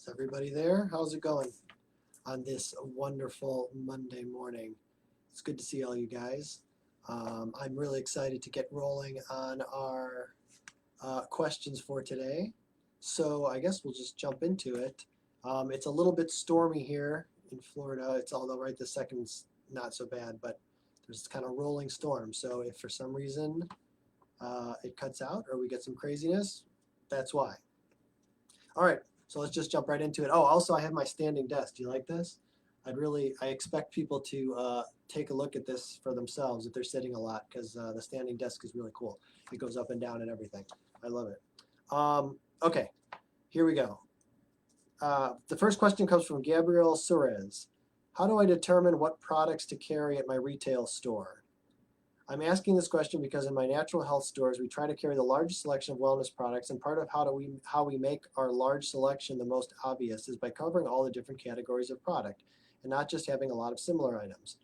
Is everybody there? How's it going on this wonderful Monday morning? It's good to see all you guys. I'm really excited to get rolling on our questions for today. So I guess we'll just jump into it. It's a little bit stormy here in Florida. It's although right this second's not so bad, but there's kind of rolling storm. So if for some reason it cuts out or we get some craziness, that's why. All right, so let's just jump right into it. Oh, also I have my standing desk. Do you like this? I expect people to take a look at this for themselves if they're sitting a lot, because the standing desk is really cool. It goes up and down and everything. I love it. Okay, here we go. The first question comes from Gabriel Suarez. How do I determine what products to carry at my retail store? I'm asking this question because in my natural health stores, we try to carry the largest selection of wellness products, and part of how we make our large selection the most obvious is by covering all the different categories of product and not just having a lot of similar items.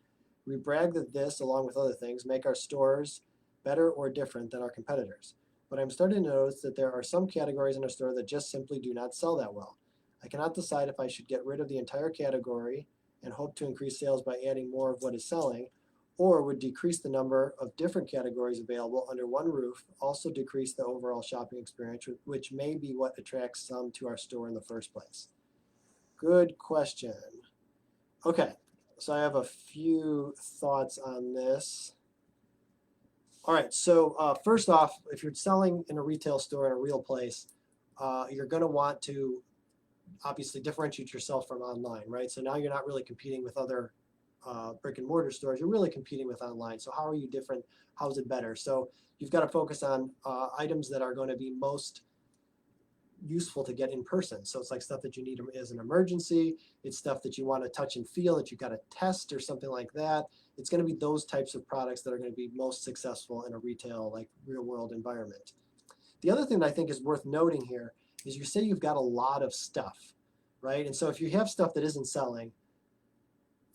We brag that this, along with other things, make our stores better or different than our competitors. But I'm starting to notice that there are some categories in our store that just simply do not sell that well. I cannot decide if I should get rid of the entire category and hope to increase sales by adding more of what is selling, or would decrease the number of different categories available under one roof, also decrease the overall shopping experience, which may be what attracts some to our store in the first place. Good question. Okay, so I have a few thoughts on this. All right, so first off, if you're selling in a retail store in a real place, you're going to want to obviously differentiate yourself from online, right? So now you're not really competing with other brick and mortar stores. You're really competing with online. So how are you different? How is it better? So you've got to focus on items that are going to be most useful to get in person. So it's like stuff that you need as an emergency. It's stuff that you want to touch and feel, that you've got to test or something like that. It's going to be those types of products that are going to be most successful in a retail, like real world environment. The other thing that I think is worth noting here is you say you've got a lot of stuff, right? And so if you have stuff that isn't selling,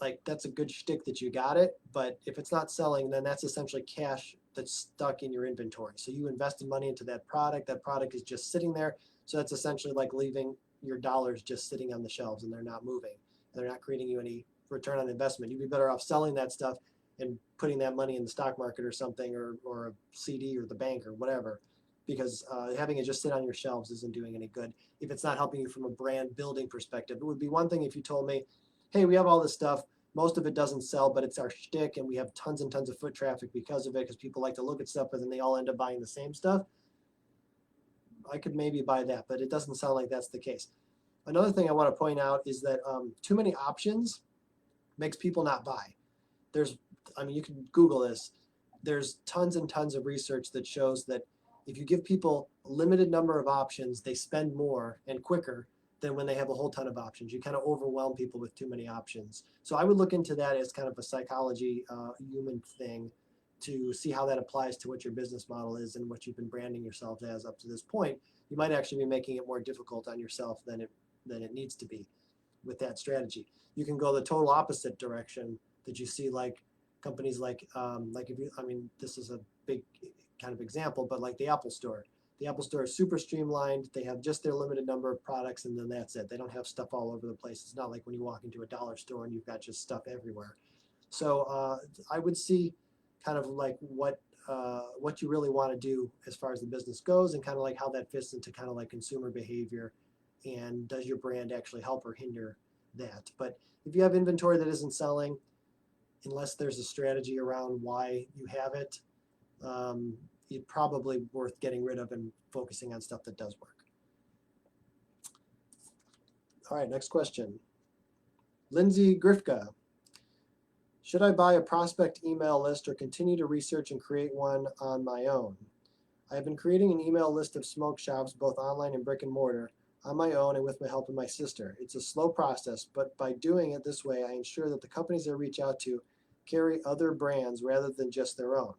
like that's a good shtick that you got it, but if it's not selling, then that's essentially cash that's stuck in your inventory. So you invested money into that product is just sitting there. So that's essentially like leaving your dollars just sitting on the shelves and they're not moving. And they're not creating you any return on investment. You'd be better off selling that stuff and putting that money in the stock market or something, or a CD or the bank or whatever, because having it just sit on your shelves isn't doing any good if it's not helping you from a brand building perspective. It would be one thing if you told me, hey, we have all this stuff, most of it doesn't sell, but it's our shtick, and we have tons and tons of foot traffic because of it, because people like to look at stuff, but then they all end up buying the same stuff. I could maybe buy that, but it doesn't sound like that's the case. Another thing I want to point out is that too many options makes people not buy. You can Google this. There's tons and tons of research that shows that if you give people a limited number of options, they spend more and quicker than when they have a whole ton of options. You kind of overwhelm people with too many options. So I would look into that as kind of a psychology, human thing, to see how that applies to what your business model is and what you've been branding yourself as up to this point. You might actually be making it more difficult on yourself than it needs to be with that strategy. You can go the total opposite direction that you see, like companies like this is a big kind of example, but like the Apple Store. The Apple Store is super streamlined. They have just their limited number of products, and then that's it. They don't have stuff all over the place. It's not like when you walk into a dollar store and you've got just stuff everywhere. So I would see kind of like what you really want to do as far as the business goes, and kind of like how that fits into kind of like consumer behavior, and does your brand actually help or hinder that. But if you have inventory that isn't selling, unless there's a strategy around why you have it, it's probably worth getting rid of and focusing on stuff that does work. All right, next question. Lindsay Grifka. Should I buy a prospect email list or continue to research and create one on my own? I have been creating an email list of smoke shops, both online and brick and mortar, on my own and with the help of my sister. It's a slow process, but by doing it this way, I ensure that the companies I reach out to carry other brands rather than just their own.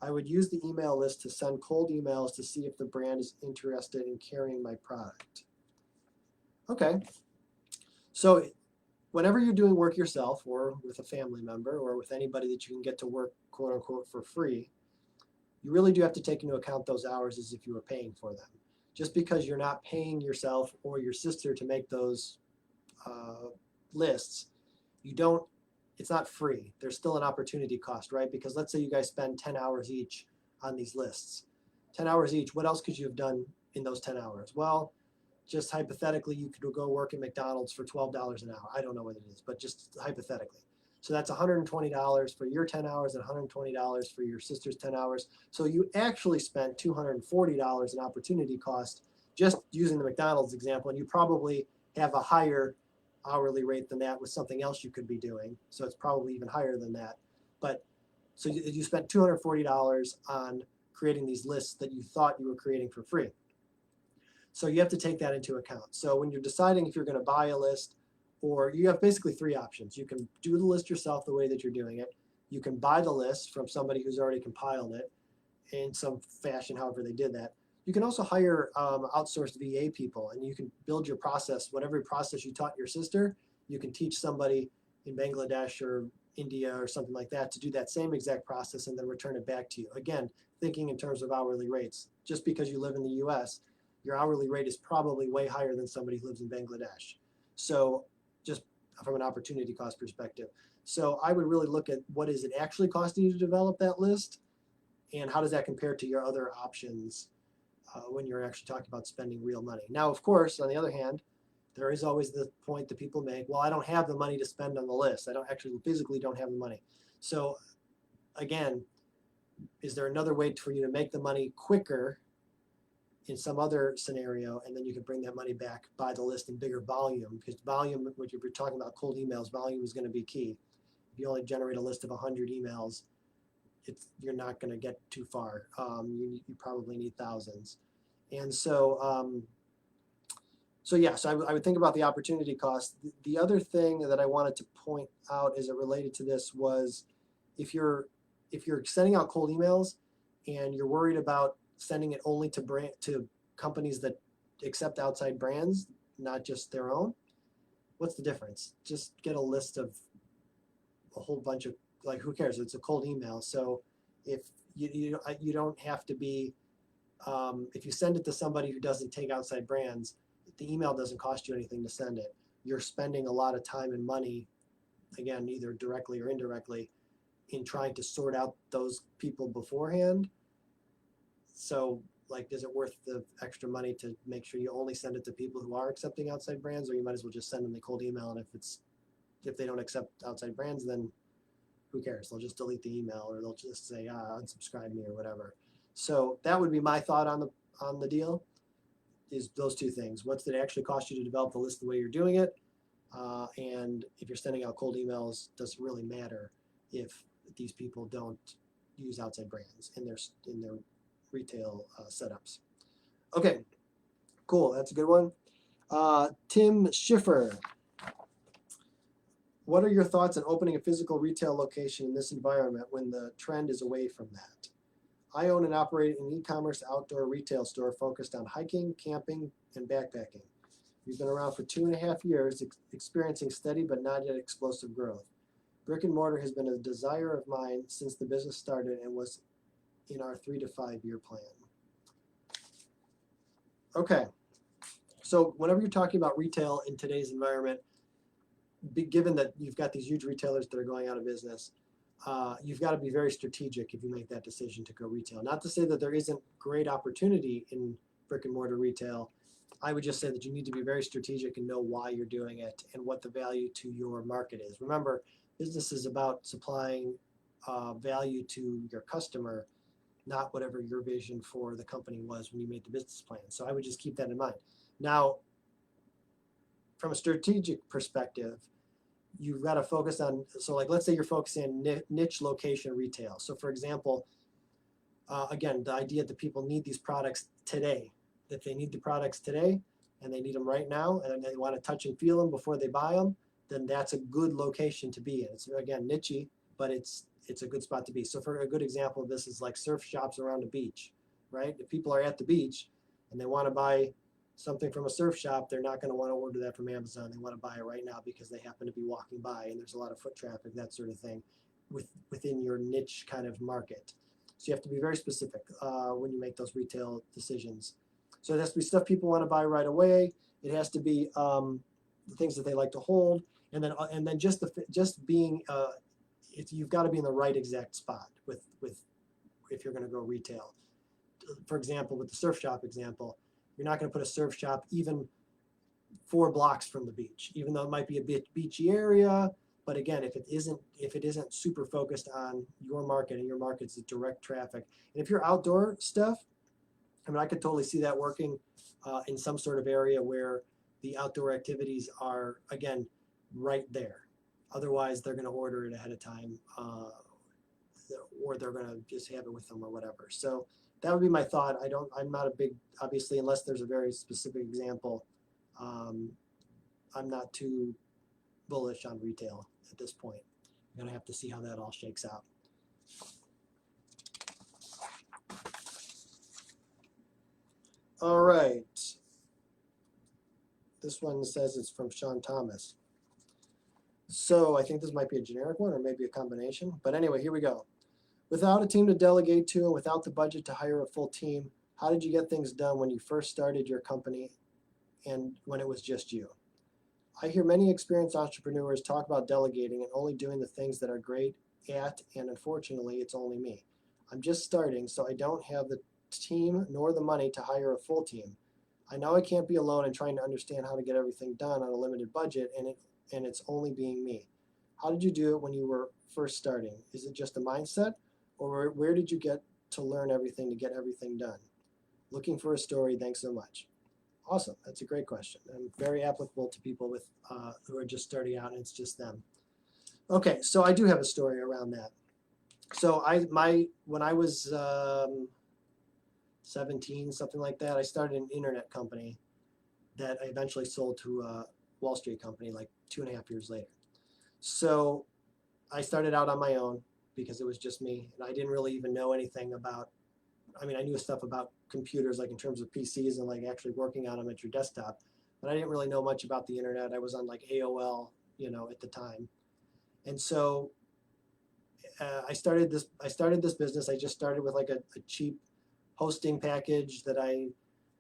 I would use the email list to send cold emails to see if the brand is interested in carrying my product. Okay, so whenever you're doing work yourself, or with a family member, or with anybody that you can get to work, quote unquote, for free, you really do have to take into account those hours as if you were paying for them. just because you're not paying yourself or your sister to make those lists, it's not free. There's still an opportunity cost, right? Because let's say you guys spend 10 hours each on these lists. 10 hours each, what else could you have done in those 10 hours? Well, just hypothetically, you could go work at McDonald's for $12 an hour. I don't know what it is, but just hypothetically. So that's $120 for your 10 hours and $120 for your sister's 10 hours. So you actually spent $240 in opportunity cost just using the McDonald's example, and you probably have a higher hourly rate than that with something else you could be doing. So it's probably even higher than that. But so you spent $240 on creating these lists that you thought you were creating for free. So you have to take that into account. So when you're deciding if you're going to buy a list, or you have basically three options. You can do the list yourself the way that you're doing it. You can buy the list from somebody who's already compiled it in some fashion, however they did that. You can also hire outsourced VA people, and you can build your process. Whatever process you taught your sister, you can teach somebody in Bangladesh or India or something like that to do that same exact process and then return it back to you. Again, thinking in terms of hourly rates. Just because you live in the US, your hourly rate is probably way higher than somebody who lives in Bangladesh. So just from an opportunity cost perspective. So I would really look at what is it actually costing you to develop that list, and how does that compare to your other options when you're actually talking about spending real money. Now, of course, on the other hand, there is always the point that people make, well, I don't have the money to spend on the list. I don't actually physically don't have the money. So again, is there another way for you to make the money quicker in some other scenario, and then you can bring that money back, buy the list in bigger volume? Because volume, when you're talking about cold emails, volume is going to be key. If you only generate a list of 100 emails, you're not going to get too far. You probably need thousands. And so, so I would think about the opportunity cost. The other thing that I wanted to point out as it related to this was, if you're sending out cold emails and you're worried about sending it only to companies that accept outside brands, not just their own, what's the difference? Just get a list of a whole bunch of, like, who cares? It's a cold email. So if you don't have to be, if you send it to somebody who doesn't take outside brands, the email doesn't cost you anything to send it. You're spending a lot of time and money, again, either directly or indirectly, in trying to sort out those people beforehand. So, like, is it worth the extra money to make sure you only send it to people who are accepting outside brands, or you might as well just send them the cold email, and if they don't accept outside brands, then who cares? They'll just delete the email, or they'll just say unsubscribe me or whatever. So that would be my thought on the deal, is those two things. What's it actually cost you to develop the list the way you're doing it? And if you're sending out cold emails, does it really matter if these people don't use outside brands in their retail setups? Okay, cool. That's a good one. Tim Schiffer. What are your thoughts on opening a physical retail location in this environment when the trend is away from that? I own and operate an e-commerce outdoor retail store focused on hiking, camping, and backpacking. We've been around for 2.5 years, experiencing steady but not yet explosive growth. Brick and mortar has been a desire of mine since the business started and was in our 3 to 5 year plan. Okay, so whenever you're talking about retail in today's environment, given that you've got these huge retailers that are going out of business, you've got to be very strategic if you make that decision to go retail. Not to say that there isn't great opportunity in brick and mortar retail. I would just say that you need to be very strategic and know why you're doing it and what the value to your market is. Remember, business is about supplying value to your customer, not whatever your vision for the company was when you made the business plan. So I would just keep that in mind. Now, from a strategic perspective, you've got to focus on, so like, let's say you're focusing on niche location retail. So for example, again, the idea that people need these products today, that they need the products today and they need them right now, and they want to touch and feel them before they buy them, then that's a good location to be in. It's, again, niche-y, but it's a good spot to be. So for a good example of this is like surf shops around a beach, right? If people are at the beach and they want to buy something from a surf shop, they're not going to want to order that from Amazon. They want to buy it right now because they happen to be walking by and there's a lot of foot traffic, that sort of thing, within your niche kind of market. So you have to be very specific when you make those retail decisions. So it has to be stuff people want to buy right away. It has to be the things that they like to hold, and then just being you've got to be in the right exact spot with if you're going to go retail. For example, with the surf shop example, you're not going to put a surf shop even 4 blocks from the beach, even though it might be a beachy area. But again, if it isn't super focused on your market, and your market's direct traffic, and if you're outdoor stuff, I mean, I could totally see that working in some sort of area where the outdoor activities are, again, right there. Otherwise, they're going to order it ahead of time, or they're going to just have it with them or whatever. So that would be my thought. I'm not a big, obviously, unless there's a very specific example, I'm not too bullish on retail at this point. I'm going to have to see how that all shakes out. All right. This one says it's from AkaShawnThomas. So I think this might be a generic one or maybe a combination. But anyway, here we go. Without a team to delegate to and without the budget to hire a full team, how did you get things done when you first started your company and when it was just you? I hear many experienced entrepreneurs talk about delegating and only doing the things that are great at, and unfortunately, it's only me. I'm just starting, so I don't have the team nor the money to hire a full team. I know I can't be alone in trying to understand how to get everything done on a limited budget, and it's only being me. How did you do it when you were first starting? Is it just a mindset, or where did you get to learn everything to get everything done? Looking for a story. Thanks so much. Awesome. That's a great question, and very applicable to people with who are just starting out and it's just them. Okay, so I do have a story around that. So when I was 17, something like that, I started an internet company that I eventually sold to a Wall Street company like 2.5 years later. So I started out on my own because it was just me, and I didn't really even know anything about, I mean, I knew stuff about computers, like in terms of PCs and like actually working on them at your desktop, but I didn't really know much about the internet. I was on like AOL, at the time. And so I started this business. I just started with like a cheap hosting package that I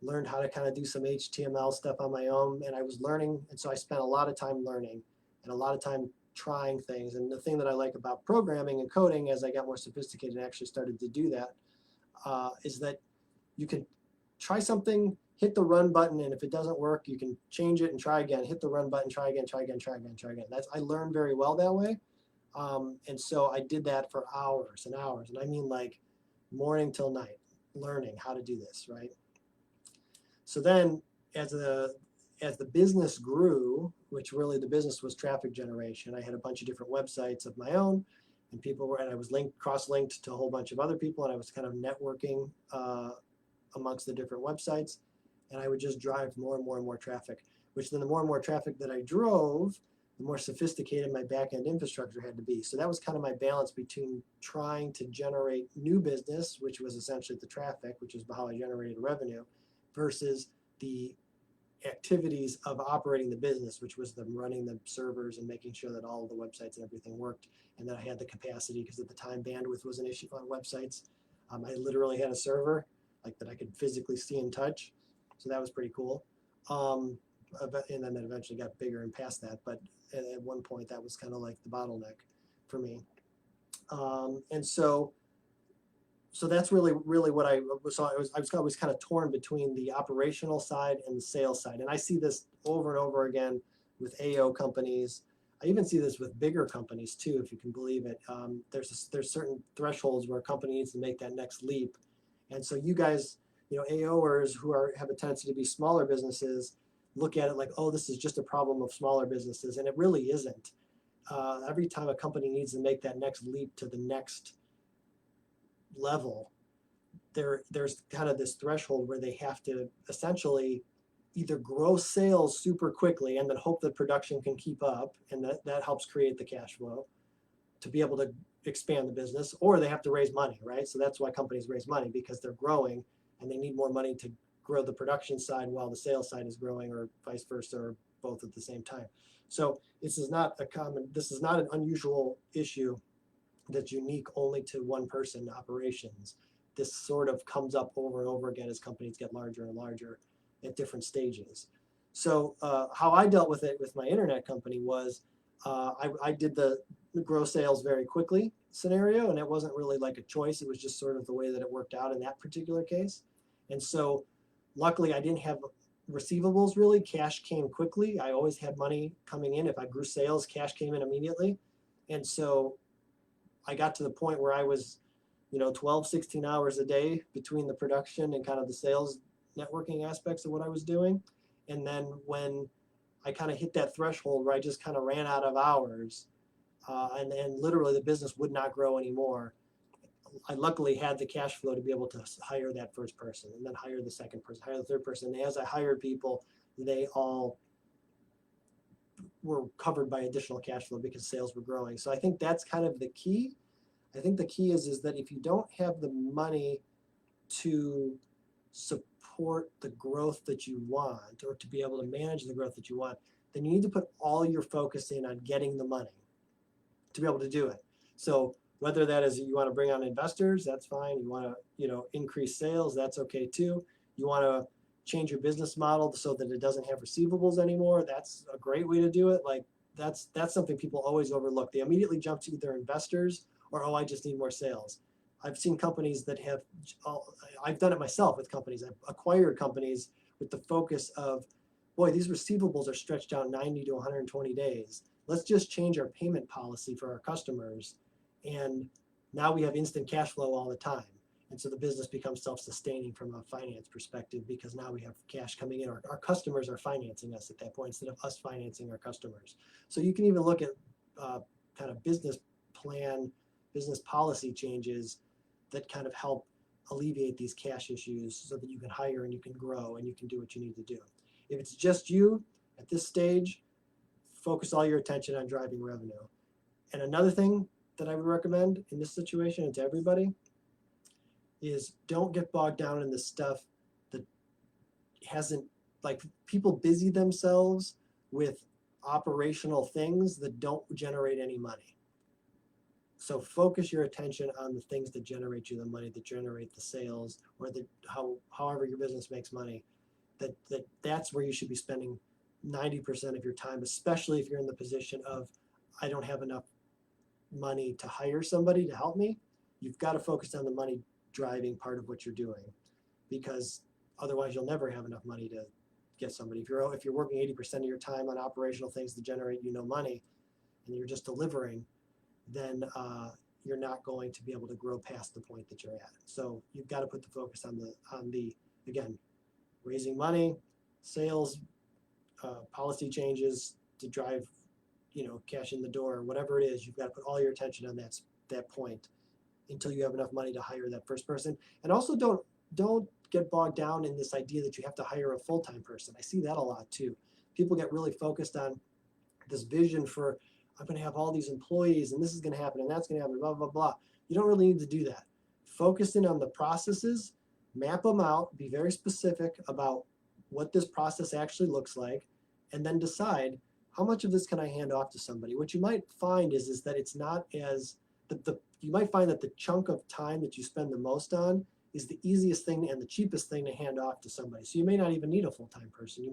learned how to kind of do some HTML stuff on my own, and I was learning, and so I spent a lot of time learning and a lot of time trying things. And the thing that I like about programming and coding, as I got more sophisticated and actually started to do that, is that you can try something, hit the run button, and if it doesn't work, you can change it and try again, hit the run button, try again, try again, try again, try again. I learned very well that way. And so I did that for hours and hours, and I mean like morning till night, learning how to do this, right? So then as the business grew, which really the business was traffic generation, I had a bunch of different websites of my own, and I was cross-linked to a whole bunch of other people, and I was kind of networking amongst the different websites, and I would just drive more and more and more traffic, which then the more and more traffic that I drove, the more sophisticated my back-end infrastructure had to be. So that was kind of my balance between trying to generate new business, which was essentially the traffic, which is how I generated revenue, versus the activities of operating the business, which was them running the servers and making sure that all of the websites and everything worked, and that I had the capacity, because at the time bandwidth was an issue on websites. I literally had a server like that I could physically see and touch, so that was pretty cool. And then it eventually got bigger and past that, but at one point that was kind of like the bottleneck for me. And so that's really what I saw. I was always kind of torn between the operational side and the sales side, and I see this over and over again with AO companies. I even see this with bigger companies too, if you can believe it. There's certain thresholds where a company needs to make that next leap, and so you guys, AOers who have a tendency to be smaller businesses, look at it like, oh, this is just a problem of smaller businesses, and it really isn't. Every time a company needs to make that next leap to the next level, there's kind of this threshold where they have to essentially either grow sales super quickly and then hope that production can keep up, and that helps create the cash flow to be able to expand the business, or they have to raise money, right? So that's why companies raise money, because they're growing and they need more money to grow the production side while the sales side is growing, or vice versa, or both at the same time. So this is not an unusual issue that's unique only to one person operations. this sort of comes up over and over again as companies get larger and larger at different stages. So how I dealt with it with my internet company was I did the grow sales very quickly scenario, and it wasn't really like a choice. It was just sort of the way that it worked out in that particular case. And so luckily I didn't have receivables really. Cash came quickly. I always had money coming in. If I grew sales, cash came in immediately. And so I got to the point where I was, 12, 16 hours a day between the production and kind of the sales networking aspects of what I was doing. And then when I kind of hit that threshold where I just kind of ran out of hours, and literally the business would not grow anymore, I luckily had the cash flow to be able to hire that first person, and then hire the second person, hire the third person. And as I hired people, they all were covered by additional cash flow because sales were growing. So I think that's kind of the key. I think the key is that if you don't have the money to support the growth that you want, or to be able to manage the growth that you want, then you need to put all your focus in on getting the money to be able to do it. So whether that is you want to bring on investors, that's fine. You want to, increase sales, that's okay too. You want to change your business model so that it doesn't have receivables anymore, that's a great way to do it. Like that's something people always overlook. They immediately jump to either investors or, oh, I just need more sales. I've seen companies that have, I've done it myself with companies. I've acquired companies with the focus of, boy, these receivables are stretched out 90 to 120 days. Let's just change our payment policy for our customers. And now we have instant cash flow all the time. And so the business becomes self-sustaining from a finance perspective because now we have cash coming in. Our customers are financing us at that point instead of us financing our customers. So you can even look at kind of business plan, business policy changes that kind of help alleviate these cash issues so that you can hire and you can grow and you can do what you need to do. If it's just you at this stage, focus all your attention on driving revenue. And another thing that I would recommend in this situation and to everybody is don't get bogged down in the stuff that hasn't, like, people busy themselves with operational things that don't generate any money. So focus your attention on the things that generate you the money, that generate the sales, or however your business makes money. That's where you should be spending 90% of your time, especially if you're in the position of, I don't have enough money to hire somebody to help me. You've got to focus on the money driving part of what you're doing, because otherwise you'll never have enough money to get somebody. If you're working 80% of your time on operational things that generate you no money, and you're just delivering, then you're not going to be able to grow past the point that you're at. So you've got to put the focus on the again, raising money, sales, policy changes to drive, cash in the door, whatever it is. You've got to put all your attention on that point until you have enough money to hire that first person. And also don't get bogged down in this idea that you have to hire a full-time person. I see that a lot too. People get really focused on this vision for, I'm going to have all these employees and this is going to happen and that's going to happen, blah, blah, blah. You don't really need to do that. Focus in on the processes, map them out, be very specific about what this process actually looks like, and then decide how much of this can I hand off to somebody. What you might find is that it's not as, you might find that the chunk of time that you spend the most on is the easiest thing and the cheapest thing to hand off to somebody. So you may not even need a full-time person.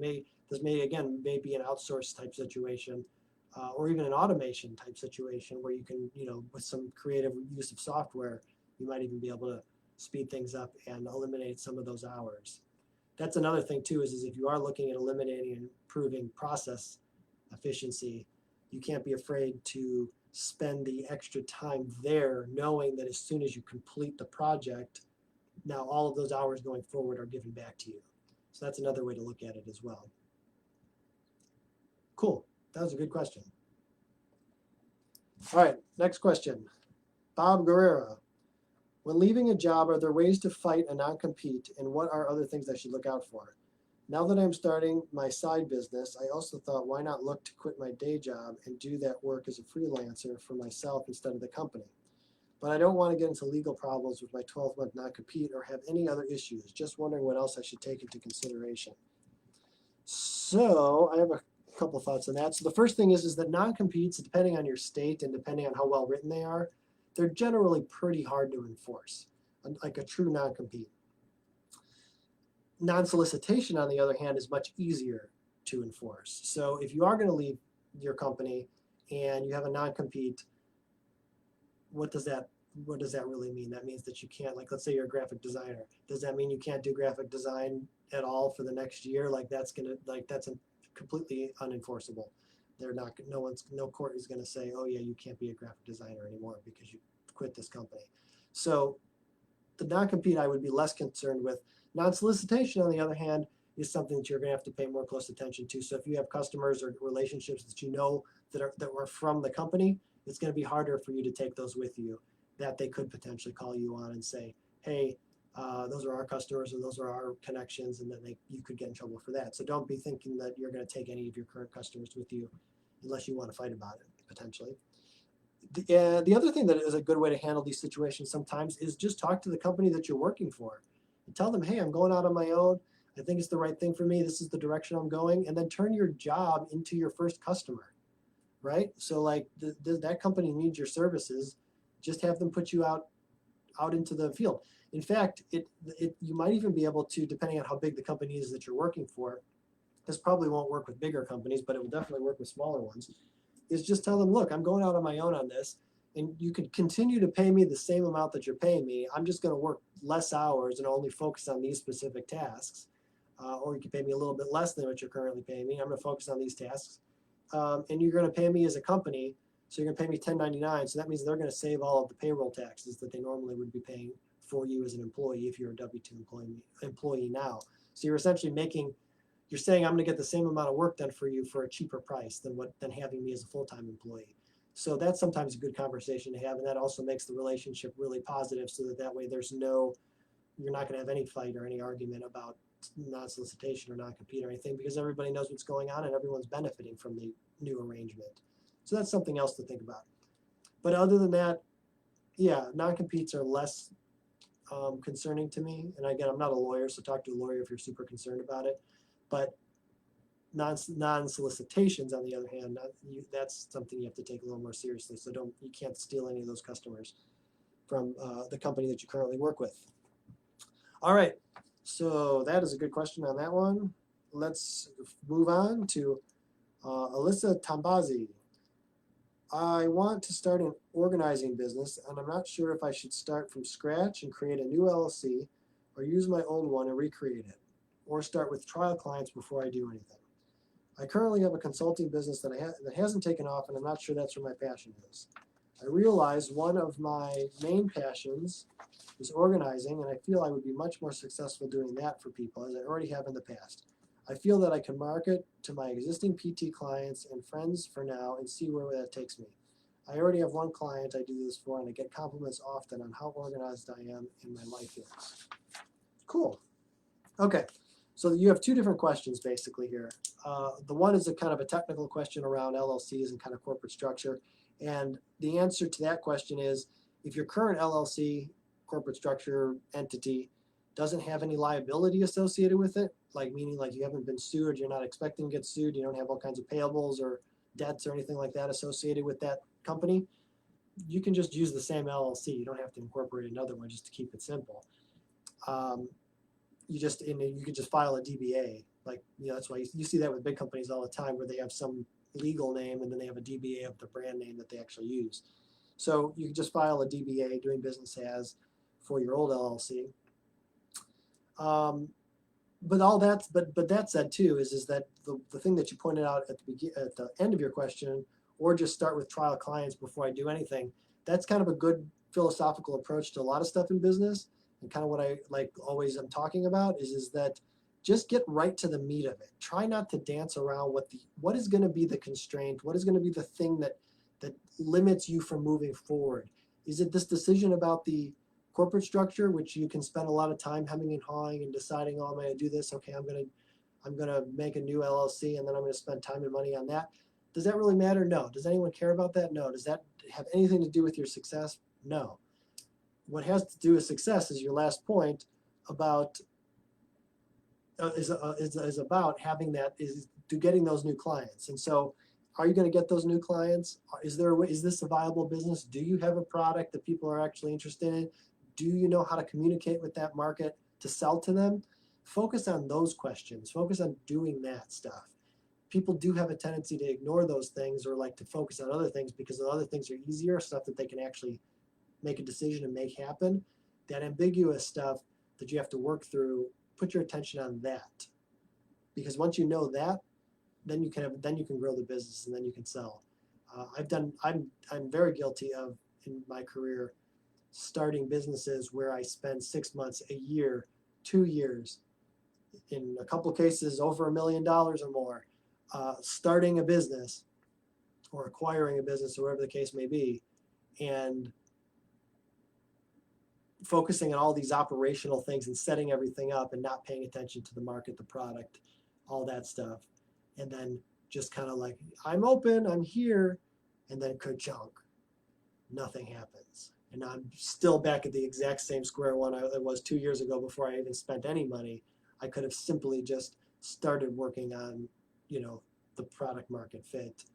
This may be an outsourced type situation, or even an automation type situation where you can, with some creative use of software, you might even be able to speed things up and eliminate some of those hours. That's another thing too, is if you are looking at eliminating and improving process efficiency, you can't be afraid to spend the extra time there, knowing that as soon as you complete the project, now all of those hours going forward are given back to you. So that's another way to look at it as well. Cool. That was a good question. All right, next question. Bob Guerrero. When leaving a job, are there ways to fight a non-compete, and what are other things I should look out for? Now that I'm starting my side business, I also thought, why not look to quit my day job and do that work as a freelancer for myself instead of the company? But I don't want to get into legal problems with my 12-month non-compete or have any other issues. Just wondering what else I should take into consideration. So I have a couple of thoughts on that. So the first thing is that non-competes, depending on your state and depending on how well written they are, they're generally pretty hard to enforce. like a true non-compete. Non-solicitation, on the other hand, is much easier to enforce. So if you are going to leave your company and you have a non-compete, what does that really mean? That means that you can't, like, let's say you're a graphic designer. Does that mean you can't do graphic design at all for the next year? Like, that's completely unenforceable. No court is going to say, oh yeah, you can't be a graphic designer anymore because you quit this company. So the non-compete I would be less concerned with. Non-solicitation, on the other hand, is something that you're going to have to pay more close attention to. So if you have customers or relationships that you know that are from the company, it's going to be harder for you to take those with you, that they could potentially call you on and say, hey, those are our customers or those are our connections, and then you could get in trouble for that. So don't be thinking that you're going to take any of your current customers with you unless you want to fight about it, potentially. The other thing that is a good way to handle these situations sometimes is just talk to the company that you're working for and tell them, hey, I'm going out on my own. I think it's the right thing for me. This is the direction I'm going. And then turn your job into your first customer, right? So like that company needs your services. Just have them put you out into the field. In fact, you might even be able to, depending on how big the company is that you're working for, this probably won't work with bigger companies, but it will definitely work with smaller ones, is just tell them, look, I'm going out on my own on this, and you could continue to pay me the same amount that you're paying me. I'm just going to work less hours and only focus on these specific tasks. Or you can pay me a little bit less than what you're currently paying me. I'm going to focus on these tasks. And you're going to pay me as a company, so you're going to pay me $10.99. So that means they're going to save all of the payroll taxes that they normally would be paying for you as an employee if you're a W-2 employee now. So you're essentially you're saying I'm going to get the same amount of work done for you for a cheaper price than having me as a full-time employee. So that's sometimes a good conversation to have, and that also makes the relationship really positive, so that way you're not going to have any fight or any argument about non-solicitation or non-compete or anything, because everybody knows what's going on and everyone's benefiting from the new arrangement. So that's something else to think about. But other than that, yeah, non-competes are less concerning to me. And again, I'm not a lawyer, so talk to a lawyer if you're super concerned about it. But non-solicitations, on the other hand, that's something you have to take a little more seriously. So you can't steal any of those customers from the company that you currently work with. All right, so that is a good question on that one. Let's move on to Alyssa Tambazi. I want to start an organizing business, and I'm not sure if I should start from scratch and create a new LLC or use my old one and recreate it, or start with trial clients before I do anything. I currently have a consulting business that hasn't taken off, and I'm not sure that's where my passion is. I realize one of my main passions is organizing, and I feel I would be much more successful doing that for people, as I already have in the past. I feel that I can market to my existing PT clients and friends for now and see where that takes me. I already have one client I do this for, and I get compliments often on how organized I am in my life is. Cool. Okay, so you have two different questions basically here. The one is a kind of a technical question around LLCs and kind of corporate structure. And the answer to that question is, if your current LLC, corporate structure entity, doesn't have any liability associated with it, meaning you haven't been sued, you're not expecting to get sued, you don't have all kinds of payables or debts or anything like that associated with that company, you can just use the same LLC. You don't have to incorporate another one, just to keep it simple. You could just file a DBA. That's why you see that with big companies all the time, where they have some legal name and then they have a DBA of the brand name that they actually use. So you can just file a DBA, doing business as, for your old LLC. But that said too is that the thing that you pointed out at the end of your question, or just start with trial clients before I do anything, that's kind of a good philosophical approach to a lot of stuff in business, and kind of what I always am talking about is that just get right to the meat of it. Try not to dance around what is going to be the constraint, what is going to be the thing that limits you from moving forward. Is it this decision about the corporate structure, which you can spend a lot of time hemming and hawing and deciding, oh, I'm going to do this. Okay, I'm going to make a new LLC, and then I'm going to spend time and money on that. Does that really matter? No. Does anyone care about that? No. Does that have anything to do with your success? No. What has to do with success is your last point about is about having getting those new clients. And so, are you going to get those new clients? Is this a viable business? Do you have a product that people are actually interested in? Do you know how to communicate with that market to sell to them? Focus on those questions. Focus on doing that stuff. People do have a tendency to ignore those things or like to focus on other things because the other things are easier, stuff that they can actually make a decision and make happen. That ambiguous stuff that you have to work through, put your attention on that. Because once you know that, then you can grow the business and then you can sell. I'm very guilty of, in my career, starting businesses where I spend 6 months, a year, 2 years, in a couple cases over $1 million or more, starting a business or acquiring a business or whatever the case may be, and focusing on all these operational things and setting everything up and not paying attention to the market, the product, all that stuff. And then just kind of like, I'm open, I'm here, and then ka-chunk, nothing happens. And I'm still back at the exact same square one I was 2 years ago before I even spent any money. I could have simply just started working on, the product market fit.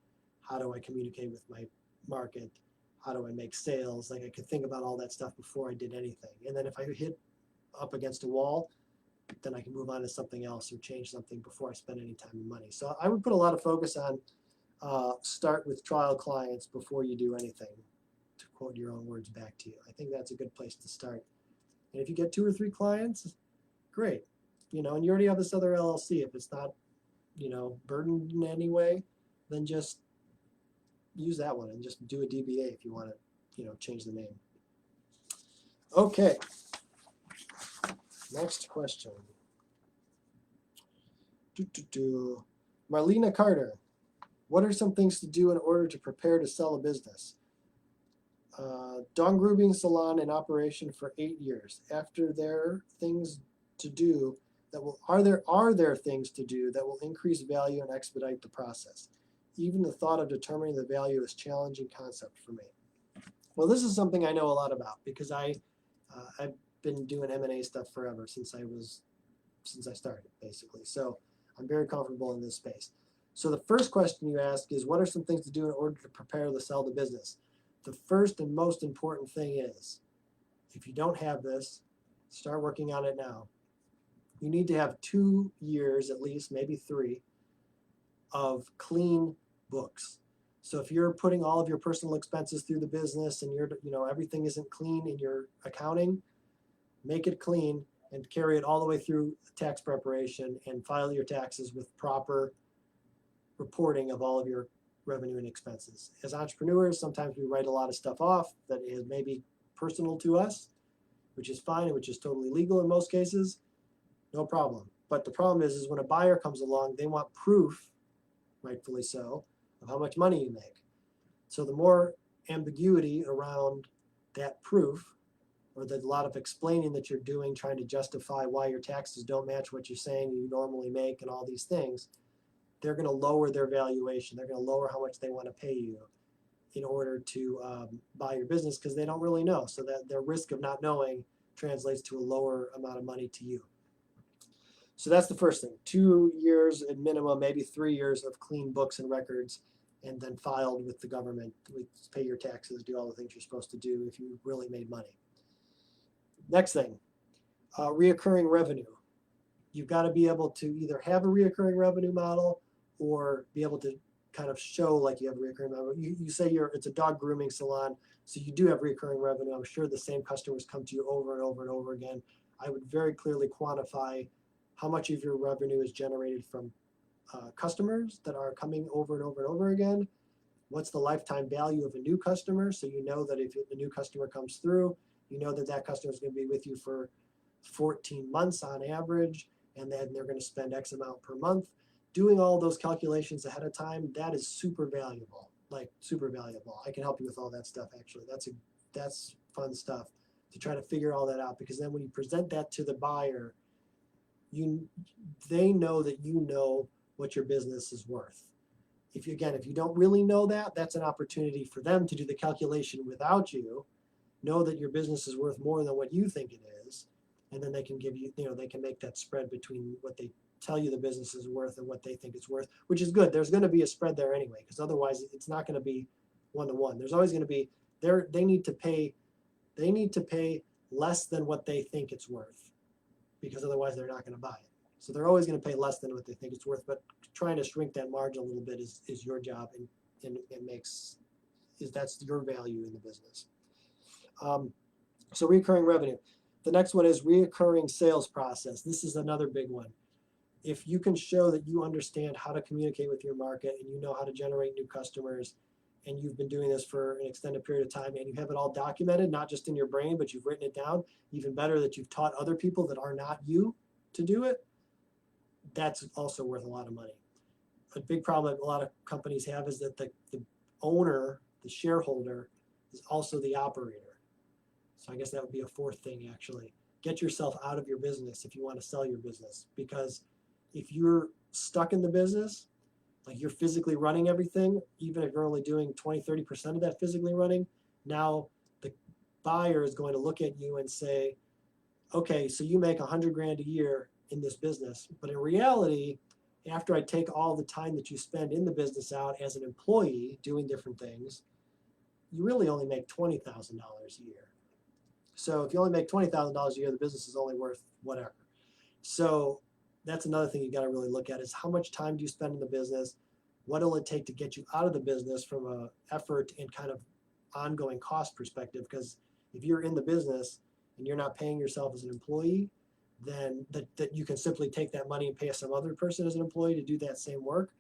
How do I communicate with my market? How do I make sales? Like, I could think about all that stuff before I did anything. And then if I hit up against a wall, then I can move on to something else or change something before I spend any time and money. So I would put a lot of focus on start with trial clients before you do anything, to quote your own words back to you. I think that's a good place to start. And if you get 2 or 3 clients, great. And you already have this other LLC. If it's not, burdened in any way, then just use that one and just do a DBA if you want to, change the name. Okay. Next question. Marlena Carter. What are some things to do in order to prepare to sell a business? Dog grooming salon in operation for 8 years. After there things to do that will are there things to do that will increase value and expedite the process? Even the thought of determining the value is a challenging concept for me. Well, this is something I know a lot about because I've been doing M&A stuff forever since I started, basically. So I'm very comfortable in this space. So the first question you ask is, what are some things to do in order to prepare to sell the business? The first and most important thing is, if you don't have this, start working on it now. You need to have 2 years, at least, maybe 3, of clean books. So if you're putting all of your personal expenses through the business and everything isn't clean in your accounting, make it clean and carry it all the way through tax preparation and file your taxes with proper reporting of all of your revenue and expenses. As entrepreneurs, sometimes we write a lot of stuff off that is maybe personal to us, which is fine and which is totally legal in most cases. No problem. But the problem is when a buyer comes along, they want proof, rightfully so, of how much money you make. So the more ambiguity around that proof, or the lot of explaining that you're doing, trying to justify why your taxes don't match what you're saying you normally make and all these things, they're going to lower their valuation. They're going to lower how much they want to pay you in order to buy your business because they don't really know. So that their risk of not knowing translates to a lower amount of money to you. So that's the first thing. 2 years at minimum, maybe 3 years of clean books and records, and then filed with the government. Pay your taxes, do all the things you're supposed to do if you really made money. Next thing, reoccurring revenue. You've got to be able to either have a reoccurring revenue model or be able to kind of show like you have a reoccurring revenue. You say it's a dog grooming salon, so you do have reoccurring revenue. I'm sure the same customers come to you over and over and over again. I would very clearly quantify how much of your revenue is generated from customers that are coming over and over and over again. What's the lifetime value of a new customer? So you know that if a new customer comes through, you know that customer is going to be with you for 14 months on average, and then they're going to spend X amount per month. Doing all those calculations ahead of time, that is super valuable, like super valuable. I can help you with all that stuff, actually. That's fun stuff to try to figure all that out, because then when you present that to the buyer, they know that you know what your business is worth. If you don't really know that, that's an opportunity for them to do the calculation without you, know that your business is worth more than what you think it is, and then they can give you, they can make that spread between what they tell you the business is worth and what they think it's worth, which is good. There's going to be a spread there anyway, because otherwise it's not going to be one-to-one. There's always going to be, they need to pay less than what they think it's worth, because otherwise they're not going to buy it. So they're always going to pay less than what they think it's worth, but trying to shrink that margin a little bit is your job, and that's your value in the business. So recurring revenue. The next one is recurring sales process. This is another big one. If you can show that you understand how to communicate with your market and you know how to generate new customers, and you've been doing this for an extended period of time, and you have it all documented, not just in your brain, but you've written it down, even better that you've taught other people that are not you to do it, that's also worth a lot of money. A big problem that a lot of companies have is that the owner, the shareholder, is also the operator. So I guess that would be a fourth thing, actually. Get yourself out of your business if you want to sell your business, because if you're stuck in the business, like you're physically running everything, even if you're only doing 20-30% of that physically running, now the buyer is going to look at you and say, okay, so you make 100 grand a year in this business, but in reality, after I take all the time that you spend in the business out as an employee doing different things, you really only make $20,000 a year. So if you only make $20,000 a year, the business is only worth whatever. So that's another thing you got to really look at, is how much time do you spend in the business? What will it take to get you out of the business from a effort and kind of ongoing cost perspective? Because if you're in the business and you're not paying yourself as an employee, then that you can simply take that money and pay some other person as an employee to do that same work,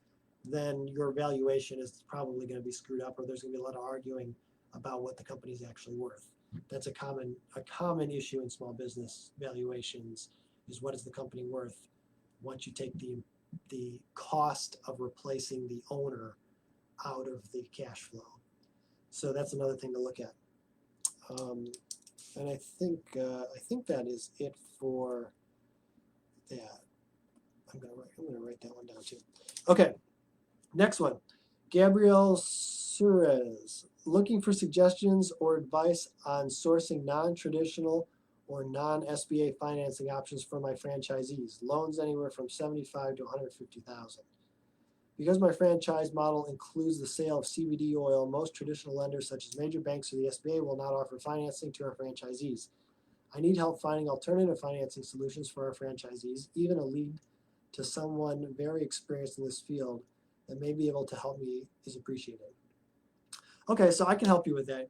then your valuation is probably going to be screwed up, or there's going to be a lot of arguing about what the company's actually worth. That's a common issue in small business valuations, is what is the company worth once you take the cost of replacing the owner out of the cash flow. So that's another thing to look at. And I think that is it for that. I'm gonna write that one down too. Okay, next one. Gabrielle Suarez, looking for suggestions or advice on sourcing non-traditional or non-SBA financing options for my franchisees. Loans anywhere from $75,000 to $150,000. Because my franchise model includes the sale of CBD oil, most traditional lenders such as major banks or the SBA will not offer financing to our franchisees. I need help finding alternative financing solutions for our franchisees. Even a lead to someone very experienced in this field that may be able to help me is appreciated. Okay, so I can help you with that,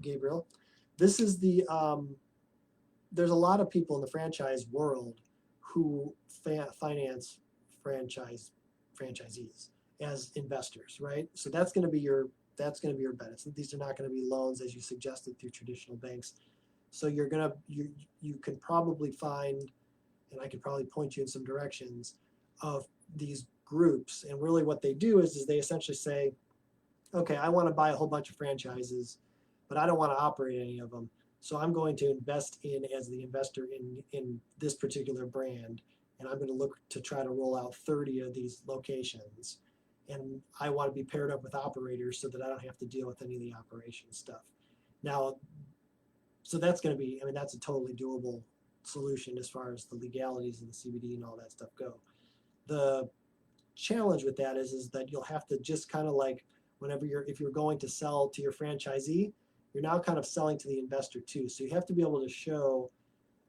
Gabriel. This is there's a lot of people in the franchise world who finance franchisees as investors, right? So that's going to be your bet. These are not going to be loans as you suggested through traditional banks. So you can probably find, and I could probably point you in some directions of these groups. And really what they do is they essentially say, okay, I want to buy a whole bunch of franchises, but I don't want to operate any of them. So I'm going to invest as the investor in this particular brand, and I'm going to look to try to roll out 30 of these locations. And I want to be paired up with operators so that I don't have to deal with any of the operation stuff. Now, so that's going to be, that's a totally doable solution as far as the legalities of the CBD and all that stuff go. The challenge with that is that you'll have to just kind of like, if you're going to sell to your franchisee, you're now kind of selling to the investor too. So you have to be able to show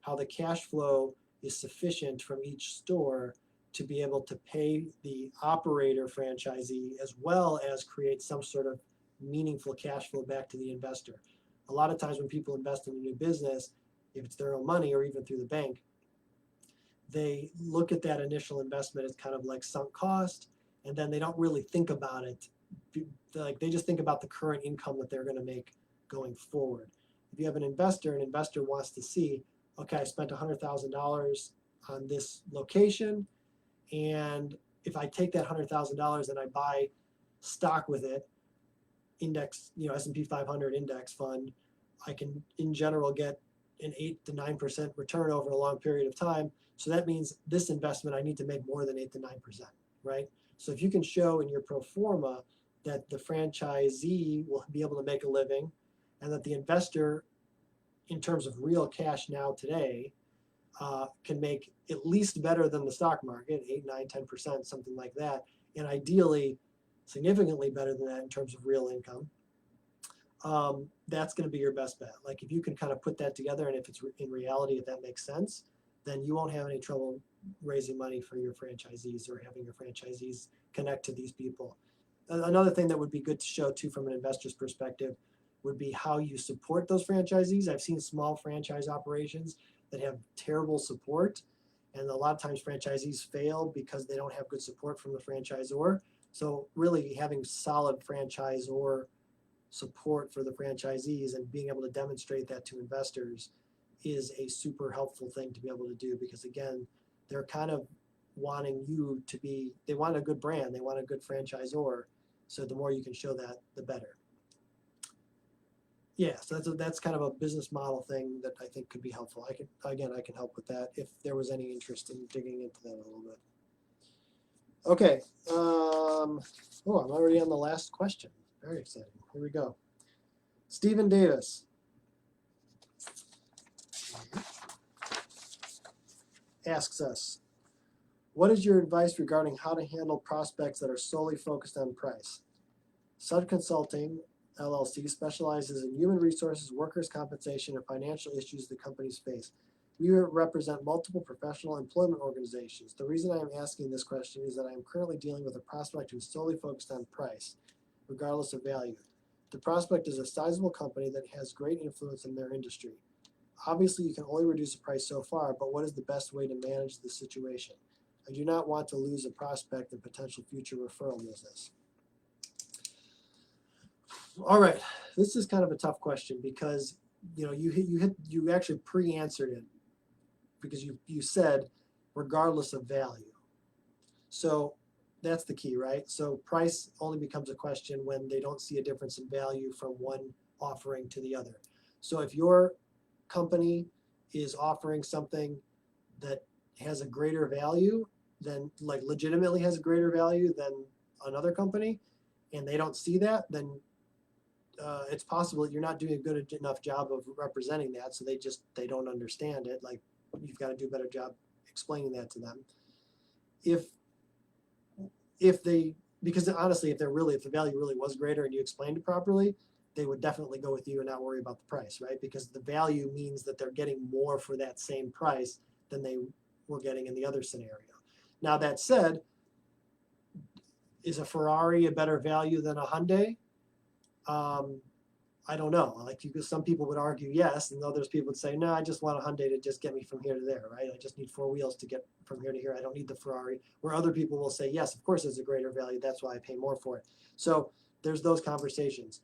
how the cash flow is sufficient from each store to be able to pay the operator franchisee as well as create some sort of meaningful cash flow back to the investor. A lot of times when people invest in a new business, if it's their own money or even through the bank, they look at that initial investment as kind of like sunk cost, and then they don't really think about it. Like they just think about the current income that they're going to make going forward. If you have an investor wants to see, okay, I spent $100,000 on this location, and if I take that $100,000 and I buy stock with it, index, S&P 500 index fund, I can in general get an 8 to 9% return over a long period of time. So that means this investment I need to make more than 8 to 9%, right? So if you can show in your pro forma that the franchisee will be able to make a living, and that the investor, in terms of real cash now today, can make at least better than the stock market, 8, 9, 10%, something like that, and ideally significantly better than that in terms of real income, that's going to be your best bet. Like if you can kind of put that together, and if it's in reality, if that makes sense, then you won't have any trouble raising money for your franchisees or having your franchisees connect to these people. Another thing that would be good to show too from an investor's perspective would be how you support those franchisees. I've seen small franchise operations that have terrible support, and a lot of times franchisees fail because they don't have good support from the franchisor. So really having solid franchisor support for the franchisees and being able to demonstrate that to investors is a super helpful thing to be able to do, because again, they're kind of wanting you to be, they want a good brand, they want a good franchisor. So the more you can show that, the better. Yeah, so that's kind of a business model thing that I think could be helpful. I can help with that if there was any interest in digging into that a little bit. Okay. Oh, I'm already on the last question. Very exciting. Here we go. Stephen Davis asks us, what is your advice regarding how to handle prospects that are solely focused on price? Sud Consulting, LLC, specializes in human resources, workers' compensation, and financial issues the companies face. We represent multiple professional employment organizations. The reason I am asking this question is that I am currently dealing with a prospect who is solely focused on price, regardless of value. The prospect is a sizable company that has great influence in their industry. Obviously, you can only reduce the price so far, but what is the best way to manage the situation? I do not want to lose a prospect and potential future referral business. All right, this is kind of a tough question because you actually pre-answered it, because you said regardless of value. So that's the key, right? So price only becomes a question when they don't see a difference in value from one offering to the other. So if your company is offering something that has a greater value than, like legitimately has a greater value than another company, and they don't see that, then it's possible that you're not doing a good enough job of representing that, so they don't understand it. Like, you've got to do a better job explaining that to them. Because honestly, if the value really was greater and you explained it properly, they would definitely go with you and not worry about the price, right? Because the value means that they're getting more for that same price than they were getting in the other scenario. Now that said, is a Ferrari a better value than a Hyundai? I don't know. Like, some people would argue yes, and others people would say, no, I just want a Hyundai to just get me from here to there, right? I just need 4 wheels to get from here to here. I don't need the Ferrari. Where other people will say, yes, of course it's a greater value. That's why I pay more for it. So there's those conversations.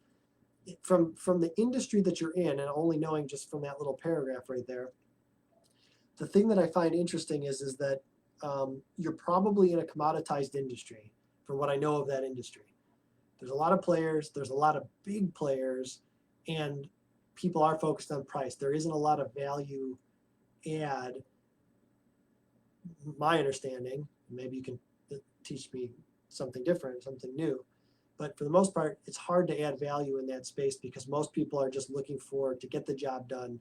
From the industry that you're in, and only knowing just from that little paragraph right there, the thing that I find interesting is that you're probably in a commoditized industry, from what I know of that industry. There's a lot of players, there's a lot of big players, and people are focused on price. There isn't a lot of value add, my understanding. Maybe you can teach me something different, something new. But for the most part, it's hard to add value in that space because most people are just looking to get the job done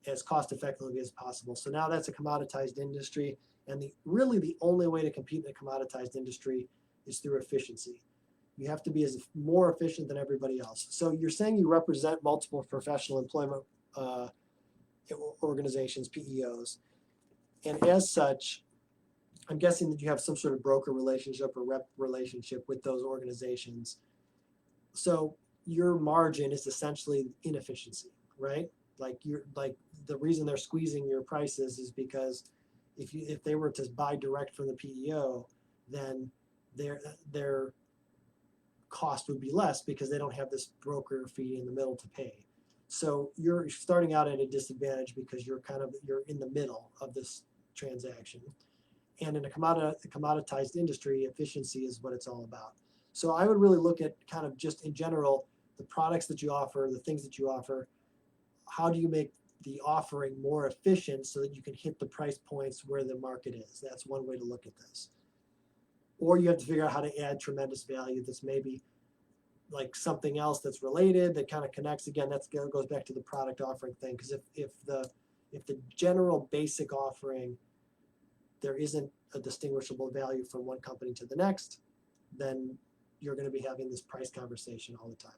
as cost effectively as possible. So now that's a commoditized industry, and really the only way to compete in a commoditized industry is through efficiency. You have to be more efficient than everybody else. So you're saying you represent multiple professional employment organizations, PEOs, and as such, I'm guessing that you have some sort of broker relationship or rep relationship with those organizations. So your margin is essentially inefficiency, right? Like the reason they're squeezing your prices is because if they were to buy direct from the PEO, then their cost would be less because they don't have this broker fee in the middle to pay. So you're starting out at a disadvantage because you're in the middle of this transaction. And in a commoditized industry, efficiency is what it's all about. So I would really look at kind of just in general, the products that you offer, the things that you offer, how do you make the offering more efficient so that you can hit the price points where the market is? That's one way to look at this. Or you have to figure out how to add tremendous value that's maybe like something else that's related that kind of connects. Again, that goes back to the product offering thing, because if the general basic offering, there isn't a distinguishable value from one company to the next, then you're going to be having this price conversation all the time.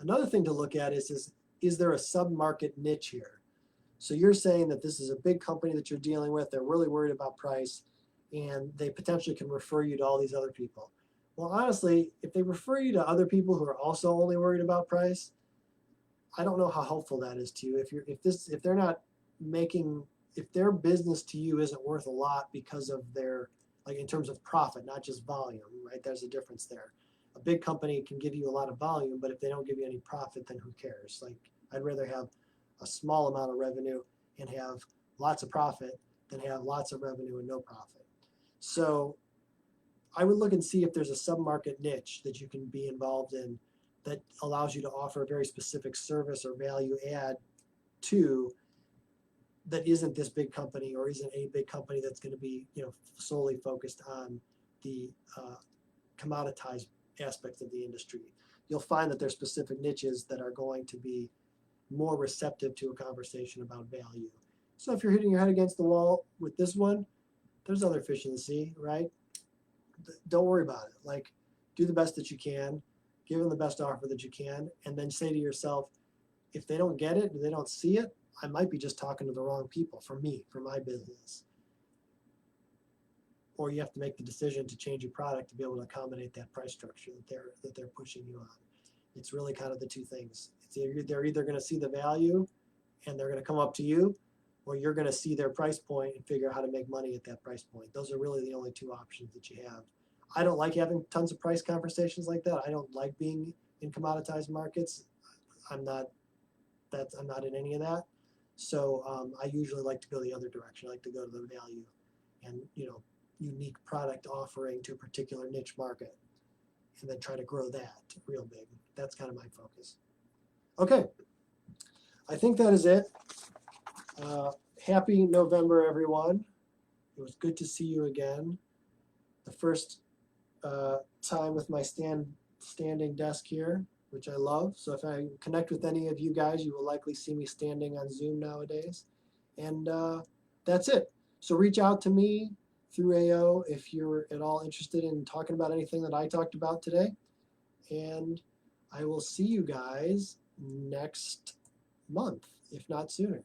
Another thing to look at is there a sub-market niche here? So you're saying that this is a big company that you're dealing with, they're really worried about price, and they potentially can refer you to all these other people. Well, honestly, if they refer you to other people who are also only worried about price, I don't know how helpful that is to you. If they're not making, if their business to you isn't worth a lot because of their, like in terms of profit, not just volume, right? There's a difference there. A big company can give you a lot of volume, but if they don't give you any profit, then who cares? Like, I'd rather have a small amount of revenue and have lots of profit than have lots of revenue and no profit. So I would look and see if there's a sub-market niche that you can be involved in that allows you to offer a very specific service or value add to that isn't this big company or isn't a big company that's going to be, you know, solely focused on the commoditized aspects of the industry. You'll find that there's specific niches that are going to be more receptive to a conversation about value. So if you're hitting your head against the wall with this one, there's other fish in the sea, right? Don't worry about it. Like, do the best that you can, give them the best offer that you can, and then say to yourself, if they don't get it, if they don't see it, I might be just talking to the wrong people for me, for my business. Or you have to make the decision to change your product to be able to accommodate that price structure that they're pushing you on. It's really kind of the two things. They're either going to see the value and they're going to come up to you, or you're going to see their price point and figure out how to make money at that price point. Those are really the only two options that you have. I don't like having tons of price conversations like that. I don't like being in commoditized markets. I'm not in any of that. So I usually like to go the other direction. I like to go to the value and, you know, unique product offering to a particular niche market, and then try to grow that real big. That's kind of my focus. Okay, I think that is it. Happy November, everyone. It was good to see you again. The first time with my standing desk here, which I love. So if I connect with any of you guys, you will likely see me standing on Zoom nowadays. And that's it. So reach out to me through AO if you're at all interested in talking about anything that I talked about today. And I will see you guys next month, if not sooner.